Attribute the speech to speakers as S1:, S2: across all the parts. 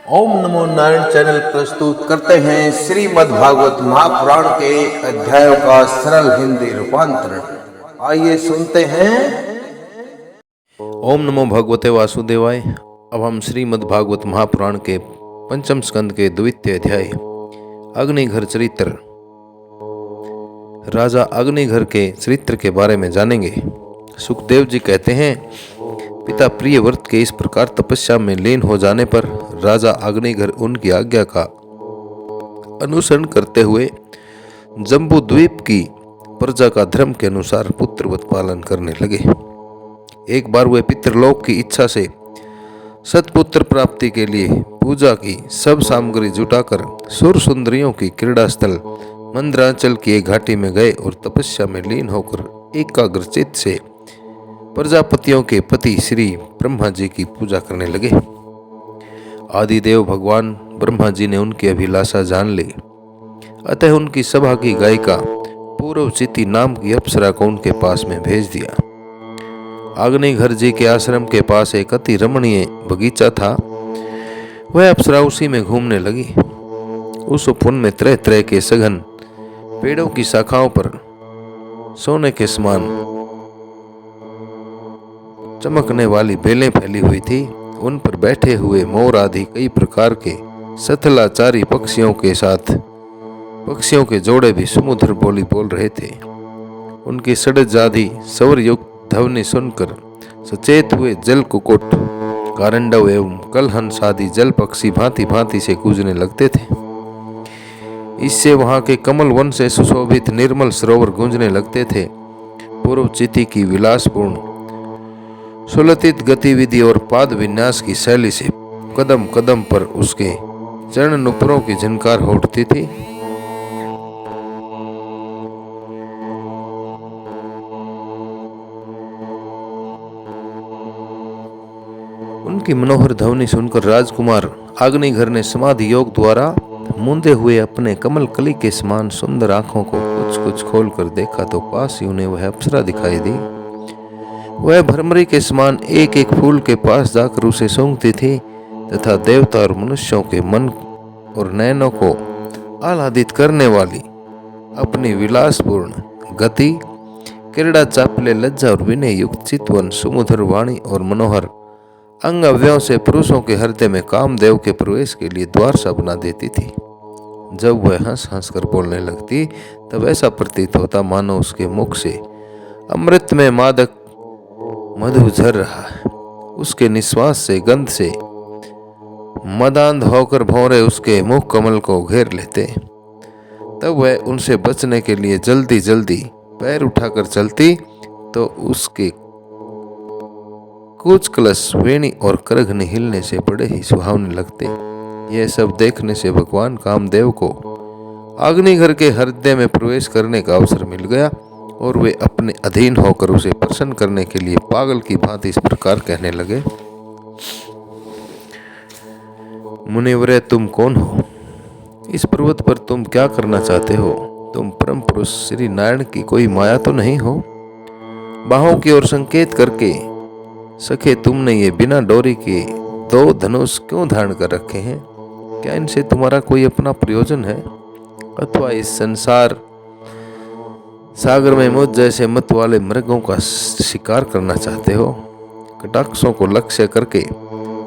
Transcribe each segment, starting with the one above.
S1: ओम नमो Narayan channel प्रस्तुत करते हैं श्रीमद् भागवत महापुराण के अध्यायों का सरल हिंदी रूपांतरण। आइए सुनते हैं।
S2: ओम नमो भगवते वासुदेवाय। अब हम श्रीमद् भागवत महापुराण के पंचम स्कंद के द्वितीय अध्याय अग्निघर चरित्र, राजा अग्निघर के चरित्र के बारे में जानेंगे। सुखदेव जी कहते हैं, पिता प्रियव्रत के इस प्रकार तपस्या में लीन हो जाने पर राजा अग्निघर उनकी आज्ञा का अनुसरण करते हुए जम्बू द्वीप की प्रजा का धर्म के अनुसार पुत्रवत पालन करने लगे। एक बार वे पितृलोक की इच्छा से सत्पुत्र प्राप्ति के लिए पूजा की सब सामग्री जुटाकर सुर सुंदरियों की क्रीड़ा स्थल मंदरांचल की एक घाटी में गए और तपस्या में लीन होकर एकाग्रचित्त से प्रजापतियों के पति श्री ब्रह्मा जी की पूजा करने लगे। आदिदेव भगवान ब्रह्मा जी ने उनकी अभिलाषा जान ली, अतः उनकी सभा की गायिका पूर्वचिति नाम की अप्सरा को उनके पास में भेज दिया। अग्निघर जी के आश्रम के पास एक अति रमणीय बगीचा था। वह अप्सरा उसी में घूमने लगी। उस उपवन में तरह तरह के सघन पेड़ों की शाखाओं पर सोने के समान चमकने वाली बेलें फैली हुई थी। उन पर बैठे हुए मोर आदि कई प्रकार के सथलाचारी पक्षियों के साथ पक्षियों के जोड़े भी सुमधुर बोली बोल रहे थे। उनकी सड़ज आदि स्वर युक्त ध्वनि सुनकर सचेत हुए जल कुकुट, कारंडव एवं कलहंस आदि जल पक्षी भांति भांति से कूजने लगते थे। इससे वहां के कमल वन से सुशोभित निर्मल सरोवर गूंजने लगते थे। पूर्वचिति की विलासपूर्ण सुललित गतिविधि और पाद विन्यास की शैली से कदम कदम पर उसके चरण नुपुरों की झनकार हो उठती थी। उनकी मनोहर ध्वनि सुनकर राजकुमार अग्निघर ने समाधि योग द्वारा मूंदे हुए अपने कमल कली के समान सुंदर आंखों को कुछ कुछ खोलकर देखा तो पास ही उन्हें वह अप्सरा दिखाई दी। वह भ्रमरी के समान एक एक फूल के पास जाकर उसे सूंघती थी तथा देवता और मनुष्यों के मन और नयनों को आह्लादित करने वाली अपनी विलासपूर्ण गति, क्रीड़ा चापले लज्जा और विनय युक्त चितवन, सुमधुर वाणी और मनोहर अंग अवयवों से पुरुषों के हृदय में कामदेव के प्रवेश के लिए द्वार सा बना देती थी। जब वह हंस हंस कर बोलने लगती तब ऐसा प्रतीत होता मानो उसके मुख से अमृत में मादक मधु झर रहा है। उसके निश्वास से गंध से मदांध होकर भौरे उसके मुख कमल को घेर लेते। तब वह उनसे बचने के लिए जल्दी जल्दी पैर उठाकर चलती तो उसके कुछ कलश, वेणी और करघनी हिलने से बड़े ही सुहावने लगते। यह सब देखने से भगवान कामदेव को अग्निघर के हृदय में प्रवेश करने का अवसर मिल गया और वे अपने अधीन होकर उसे प्रसन्न करने के लिए पागल की भांति इस प्रकार कहने लगे। मुनिवरे, तुम कौन हो? इस पर्वत पर तुम क्या करना चाहते हो? तुम परम पुरुष श्री नारायण की कोई माया तो नहीं हो? बाहों की ओर संकेत करके सखे तुमने ये बिना डोरी के दो धनुष क्यों धारण कर रखे हैं? क्या इनसे तुम्हारा कोई अपना प्रयोजन है अथवा इस संसार सागर में मुझ जैसे मत वाले मृगों का शिकार करना चाहते हो? कटाक्षों को लक्ष्य करके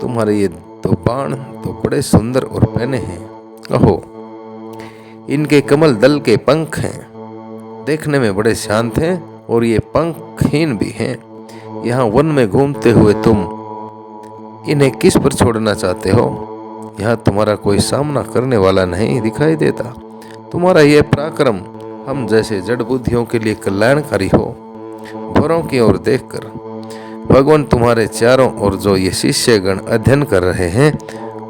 S2: तुम्हारे ये दो बाण तो बड़े सुंदर और पैने हैं। अहो, इनके कमल दल के पंख हैं, देखने में बड़े शांत हैं और ये पंखहीन भी हैं। यहाँ वन में घूमते हुए तुम इन्हें किस पर छोड़ना चाहते हो? यहाँ तुम्हारा कोई सामना करने वाला नहीं दिखाई देता। तुम्हारा यह पराक्रम हम जैसे जड़ बुद्धियों के लिए कल्याणकारी हो। भौरों की ओर देखकर भगवान तुम्हारे चारों ओर जो ये शिष्यगण अध्ययन कर रहे हैं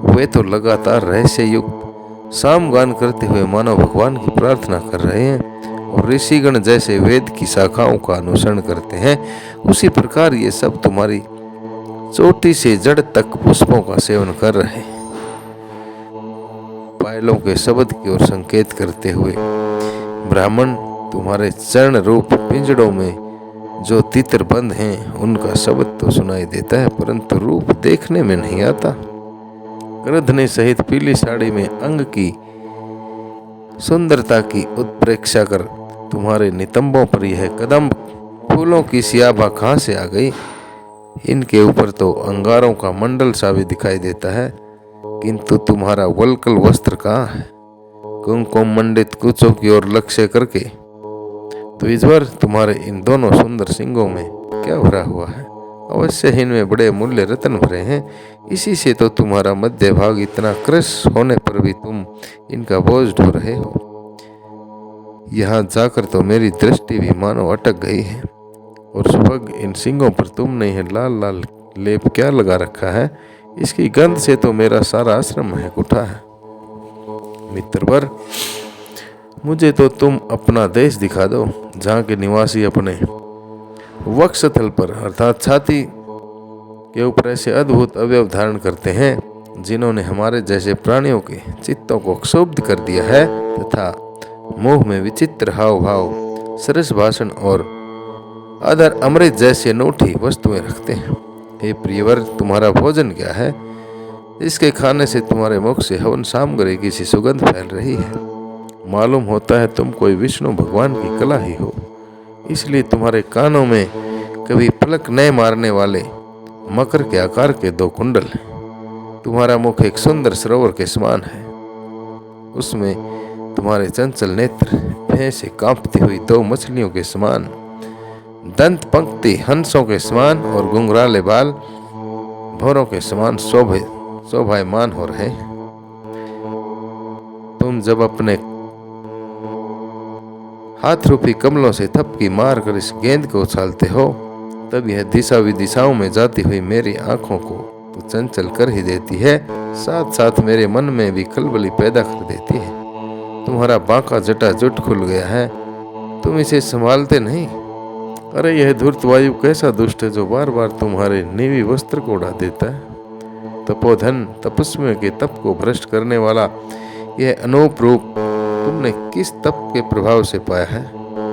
S2: वे तो लगातार रहस्य युक्त सामगान करते हुए मानो भगवान की प्रार्थना कर रहे हैं और ऋषिगण जैसे वेद की शाखाओं का अनुसरण करते हैं, उसी प्रकार ये सब तुम्हारी चोटी से जड़ तक पुष्पों का सेवन कर रहे हैं। पायलों के शब्द की ओर संकेत करते हुए ब्राह्मण तुम्हारे चरण रूप पिंजड़ों में जो तितर बंद हैं उनका शब्द तो सुनाई देता है, परंतु रूप देखने में नहीं आता। गृधनी सहित पीली साड़ी में अंग की सुंदरता की उत्प्रेक्षा कर तुम्हारे नितंबों पर यह कदम्ब फूलों की सियाबा कहाँ से आ गई? इनके ऊपर तो अंगारों का मंडल सा भी दिखाई देता है, किंतु तुम्हारा वल्कल वस्त्र कहाँ है? कुमकुम मंडित कुचों की ओर लक्ष्य करके तो इस बार तुम्हारे इन दोनों सुंदर सिंगों में क्या भरा हुआ है? अवश्य इनमें बड़े मूल्य रत्न भरे हैं। इसी से तो तुम्हारा मध्य भाग इतना क्रश होने पर भी तुम इनका बोझ ढो रहे हो। यहाँ जाकर तो मेरी दृष्टि भी मानो अटक गई है। और सुबह इन सिंगों पर तुमने यह लाल लाल लेप क्या लगा रखा है? इसकी गंध से तो मेरा सारा आश्रम महक उठा है। मित्रवर, मुझे तो तुम अपना देश दिखा दो, जहाँ के निवासी अपने वक्षस्थल पर अर्थात छाती के ऊपर ऐसे अद्भुत अवयव धारण करते हैं जिन्होंने हमारे जैसे प्राणियों के चित्तों को क्षुब्ध कर दिया है, तथा मुंह में विचित्र हाव भाव, सरस भाषण और अधर अमृत जैसी अनूठी वस्तुएं रखते हैं। हे प्रियवर, तुम्हारा भोजन क्या है? इसके खाने से तुम्हारे मुख से हवन सामग्री की सी सुगंध फैल रही है। मालूम होता है तुम कोई विष्णु भगवान की कला ही हो, इसलिए तुम्हारे कानों में कभी पलक न मारने वाले मकर के आकार के 2 कुंडल हैं। तुम्हारा मुख एक सुंदर सरोवर के समान है, उसमें तुम्हारे चंचल नेत्र भय से कांपती हुई 2 मछलियों के समान, दंत पंक्ति हंसों के समान और घुंघराले बाल भौरों के समान शोभायमान हो रहे हैं। तुम जब अपने हाथ रूपी कमलों से थपकी मार कर इस गेंद को उछालते हो, तब यह दिशा विदिशाओं में जाती हुई मेरी आंखों को तो चंचल कर ही देती है, साथ साथ मेरे मन में भी खलबली पैदा कर देती है। तुम्हारा बांका जटा जुट खुल गया है, तुम इसे संभालते नहीं। अरे यह धूर्त वायु कैसा दुष्ट है जो बार बार तुम्हारे नीवी वस्त्र को उड़ा देता है। तपोधन तपस्वियों के तप को भ्रष्ट करने वाला यह अनूप रूप तुमने किस तप के प्रभाव से पाया है?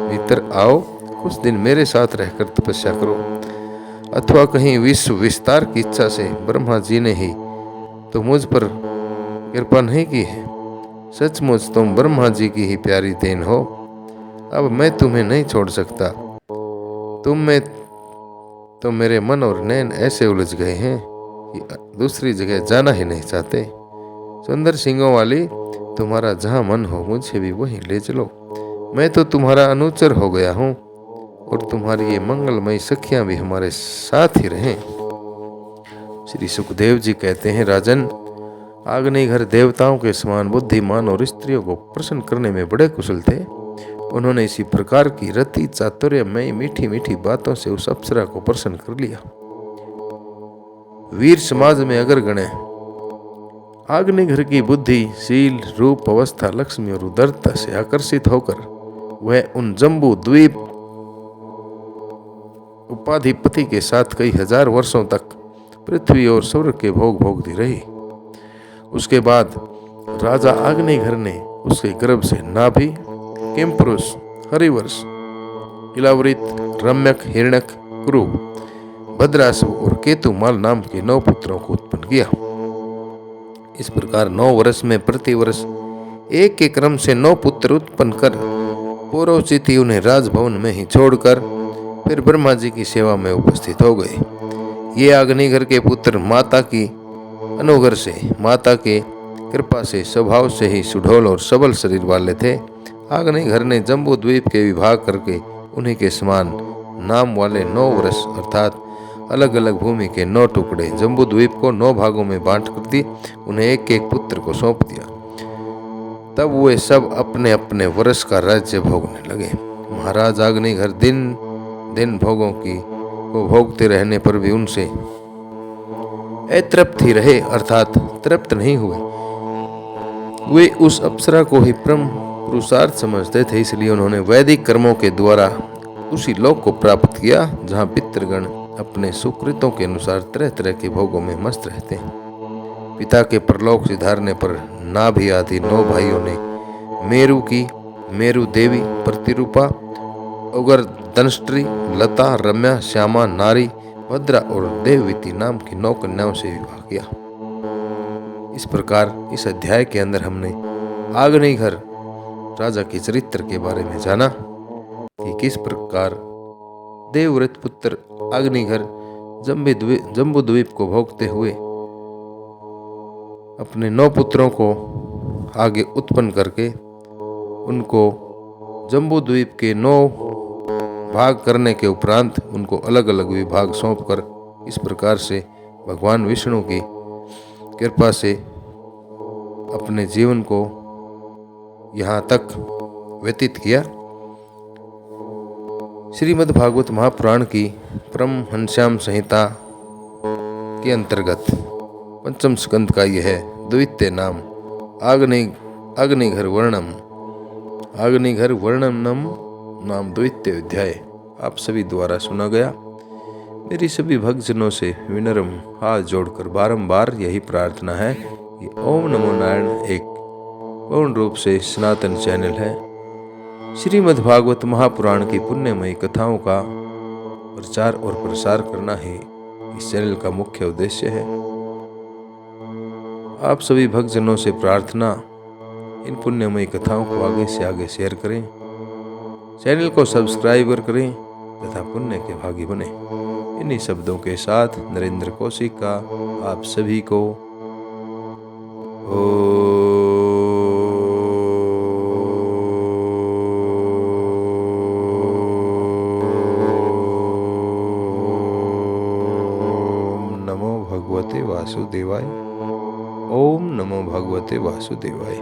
S2: मित्र, आओ कुछ दिन मेरे साथ रहकर तपस्या करो, अथवा कहीं विश्व विस्तार की इच्छा से ब्रह्मा जी ने ही तो मुझ पर कृपा नहीं की है। सचमुच तुम ब्रह्मा जी की ही प्यारी देन हो। अब मैं तुम्हें नहीं छोड़ सकता। तुम में तो मेरे मन और नैन ऐसे उलझ गए हैं कि दूसरी जगह जाना ही नहीं चाहते। सुंदर सिंगों वाली, तुम्हारा जहाँ मन हो मुझे भी वहीं ले चलो। मैं तो तुम्हारा अनुचर हो गया हूँ और तुम्हारी ये मंगलमयी सखियां भी हमारे साथ ही रहें। श्री सुखदेव जी कहते हैं, राजन, आग्नेयघर देवताओं के समान बुद्धिमान और स्त्रियों को प्रसन्न करने में बड़े कुशल थे। उन्होंने इसी प्रकार की रति चातुर्यमयी मीठी मीठी बातों से उस अप्सरा को प्रसन्न कर लिया। वीर समाज में अगर गणे आग्नेयघर की बुद्धि, शील, रूप, अवस्था, लक्ष्मी और उदारता से आकर्षित होकर वह उन जम्बू द्वीप उपाधिपति के साथ कई हजार वर्षों तक पृथ्वी और स्वर्ग के भोग भोगती रही। उसके बाद राजा आग्नेयघर ने उसके गर्भ से नाभि, किमपुरुष, हरिवर्ष, इलावृत, रम्यक, हिरण्यक, कुरु, भद्रासु और केतुमाल नाम के 9 पुत्रों को उत्पन्न किया। इस प्रकार 9 वर्ष में प्रति वर्ष एक के क्रम से 9 पुत्र उत्पन्न कर पौरोचिति उन्हें राजभवन में ही छोड़कर फिर ब्रह्मा जी की सेवा में उपस्थित हो गए। ये आग्नेयघर के पुत्र माता की अनुग्रह से, माता के कृपा से, स्वभाव से ही सुडौल और सबल शरीर वाले थे। आग्नेयघर ने जम्बू द्वीप के विभाग करके उन्हीं के समान नाम वाले 9 वर्ष अर्थात अलग अलग भूमि के 9 टुकड़े जम्बू द्वीप को 9 भागों में बांट कर दी, उन्हें एक एक पुत्र को सौंप दिया। तब वे सब अपने अपने वर्ष का राज्य भोगने लगे। महाराज आग्नेयघर दिन दिन भोगों को भोगते रहने पर भी उनसे अतृप्त ही रहे, अर्थात तृप्त नहीं हुए। वे उस अप्सरा को ही परम पुरुषार्थ समझते थे, इसलिए उन्होंने वैदिक कर्मों के द्वारा उसी लोक को प्राप्त किया जहाँ पितृगण अपने सुकृतों के अनुसार तरह तरह के भोगों में मस्त रहते हैं। पिता के परलोक सिधारने पर नाभि आदि 9 भाइयों ने मेरु की मेरु देवी, प्रतिरूपा, उगर, दंष्ट्री, लता, रम्या, श्यामा, नारी, भद्रा और देववीति नाम की 9 कन्याओं से विवाह किया। इस प्रकार इस अध्याय के अंदर हमने आग्नेयघर राजा के चरित्र के बारे में जाना कि किस प्रकार देवव्रत पुत्र अग्निघर जम्बूद्वीप को भोगते हुए अपने 9 पुत्रों को आगे उत्पन्न करके उनको जम्बूद्वीप के 9 भाग करने के उपरांत उनको अलग अलग विभाग सौंपकर इस प्रकार से भगवान विष्णु की कृपा से अपने जीवन को यहाँ तक व्यतीत किया। श्रीमद् भागवत महापुराण की परमहंस्याम संहिता के अंतर्गत पंचम स्कंद का यह द्वितीय नाम आग्नेयघर वर्णनम नाम द्वितीय अध्याय आप सभी द्वारा सुना गया। मेरी सभी भक्तजनों से विनम्र हाथ जोड़कर बारंबार यही प्रार्थना है कि ओम नमो नारायण एक पूर्ण रूप से सनातन चैनल है। श्रीमद् भागवत महापुराण की पुण्यमयी कथाओं का प्रचार और प्रसार करना ही इस चैनल का मुख्य उद्देश्य है। आप सभी भक्तजनों से प्रार्थना, इन पुण्यमयी कथाओं को आगे से आगे शेयर करें, चैनल को सब्सक्राइब करें तथा पुण्य के भागी बने। इन्हीं शब्दों के साथ नरेंद्र कौशिक का आप सभी को भगवते वासुदेवाय। ओम नमो भगवते वासुदेवाय।